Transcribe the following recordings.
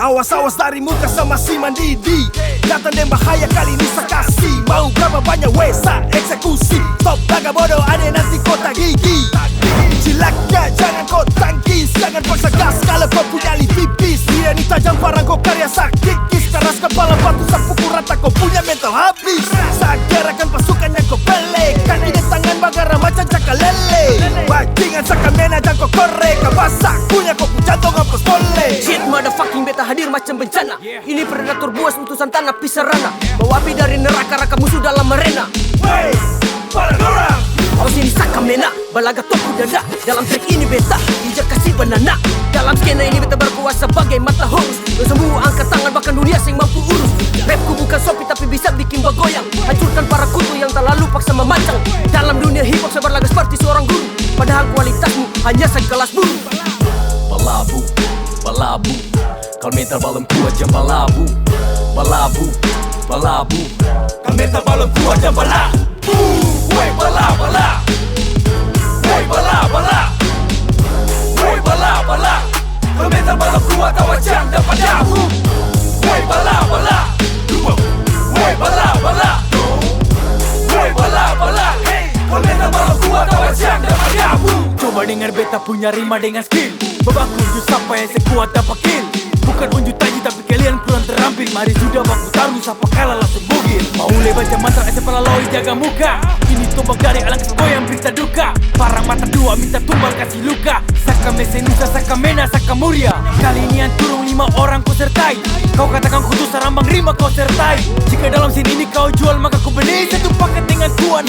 Awas-awas dari muka sama si mandidi. Datang dan bahaya kali ini saya kasih. Mau berapa banyak wesa eksekusi. Stop laga bodoh ada nanti kota gigi. Cilaka jangan kau tangkis. Jangan paksa gas kalau kau punya li tipis. Dia ni tajam parang kau karya sakit kis. Keras kepala batu sapu rata kau punya mental habis. Sagerakan pasukan yang kau pelek. Kaki di tangan bagara macam cakal lele. Bajingan sakamena jangan kau korek. Kabasak punya kau pun jantung hapus boleh. Shit motherfucking beta hadir macam bencana. Ini predator buas utusan tanah pisarana. Bawa api dari neraka musuh dalam arena. Wey, para orang. Kau sini sakamena, balaga toku dada. Dalam trik ini beta, injak kasih banana. Dalam skena ini beta berkuasa sebagai mata horus. Lo semua angkat tangan bahkan dunia yang mampu urus. Rapku bukan sopi tapi bisa bikin bagoyang. Hancurkan para kutu yang terlalu paksa memacang. Dalam dunia hip hop saya berlaga seperti seorang guru. Padahal kualitasmu hanya sekelas buru. Balabu, balabu. Kau mental balem kuat jam balabu. Balabu, balabu. Kau mental balem kuat jam balabu. Wey bala bala. Wey bala bala. Wey bala bala. Kau mental balem kuat awak jam dapat dahu. Wey bala bala. Wey bala bala. Wey bala bala. Kau mental balem kuat awak jam dapat dahu. Coba dengar beta punya rima dengan skill. Babak unjuk siapa yang sekuat dapat kill. Bukan unjuk taji tapi kalian kurang terampil. Mari sudah baku taruh siapa kalah langsung bugil. Mau lebar jam mantra ese pelaloi jaga muka. Ini tombak dari alang yang berita duka. Parang mata dua minta tumbal kasih luka. Saka mesenusa, saka mena, saka muria. Kali ini yang turun 5 orang kau sertai. Kau katakan kutu sarambang rima kau sertai. Jika dalam scene ini kau jual maka kau beli satu paket dengan tuan.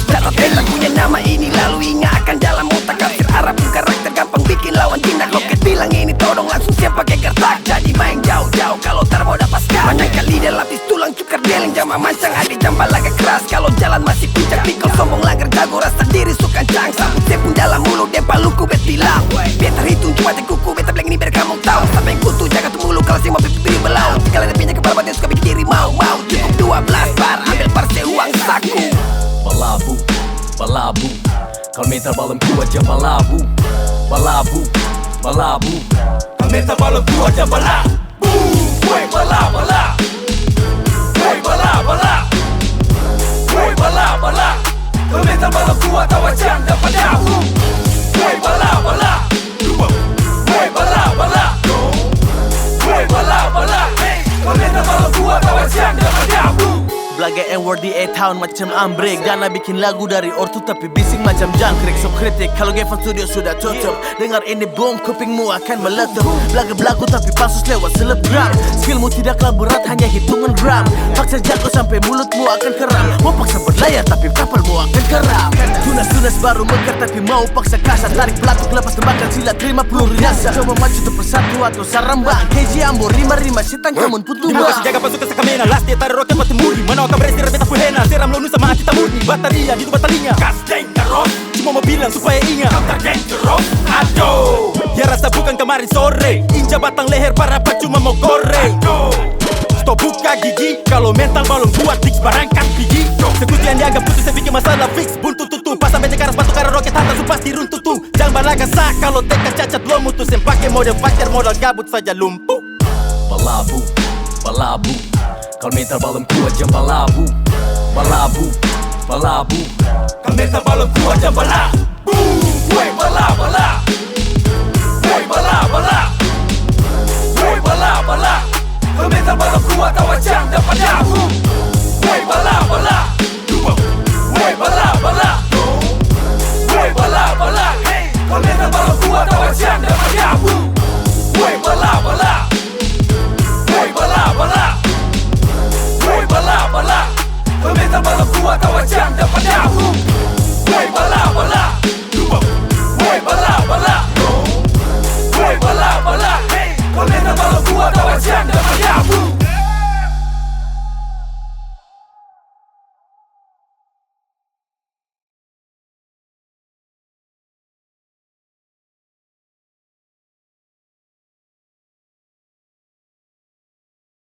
Catat beta punya nama ini lalu ingatkan dalam otak. Kafir Arab pun karakter gampang bikin lawan jinak. Loket bilang ini todong langsung siap pakai gertak. Jadi main jauh-jauh kalau terbawa dapat skar. Banyak kali dia lapis tulang cukar deleng jama mancang. Adik jambal agak keras kalau jalan masih puncak. Pikul sombong langgar jago rasa diri suka cang. Sambut sepun dalam mulut dia paluku bet bilang. Beta hitung cuma kuku beta bilang ini biar kamu tahu. Sampai kutu jaga tuh mulu kalau si mau pipi belau. Jika ada pinjak kepala batin suka bikin diri mau. Cukup 12 bar ambil parse uang saku. Balabu, balabu. Kau mental balem kuat jam balabu. Balabu, balabu. Kau mental balem kuat jam balabu. Wey bala bala. Wey bala bala. Wey bala bala. Kau mental balem kuat awak jam dapat dahu. Wey bala bala. Wey bala bala. Wey bala bala. Kau mental balem kuat awak jam dapat dahu. Belaga N-word di A-Town macam ambrek. Dana bikin lagu dari ortu tapi bising macam jangkrik. So kritik kalau Gevan Studio sudah tutup. Dengar ini boom kupingmu akan meletup. Belaga belagu tapi pansus lewat selebgram. Skillmu tidaklah berat hanya hitungan gram. Paksa jago sampai mulutmu akan keram. Mau paksa berlayar tapi kapalmu akan keram. Tunas-tunas baru mekar tapi mau paksa kasar. Tarik pelatuk lepas tembakan silat terima peluru nyasar. Coba maju untuk persatu atau sarambang. KJ Ambo rima-rima setan kamun putu Terima kasih jaga pasukan sakamena. Last dia taruh roket mati muri. Mana kau beristirahat beta fuhena. Seram lonu sama hati tamurni. Bataria di tubuh talinya. Gas dangerous. Cuma mau bilang supaya ingat counter dangerous. Aduh. Ya rasa bukan kemarin sore. Injak batang leher para cuma mau goreng. Stop buka gigi. Kalau mental balon kuat fix barangkat gigi. Sekutu yang dianggap putus saya bikin masalah fix. Buntu tutu. Pasang becek karas batu karena roket hantar su pasti runtutu. Jangan balaga sah kalau tekad cacat lo mutus. Yang pakai model fighter modal gabut saja lumpuh. Balabu, balabu. Kau mental balem kuat jam balabu. Balabu, balabu. Kau mental balem kuat jam balabu. Wey bala bala. Wey bala bala. Wey bala bala. Kau mental balem kuat awak jam dapat dahu.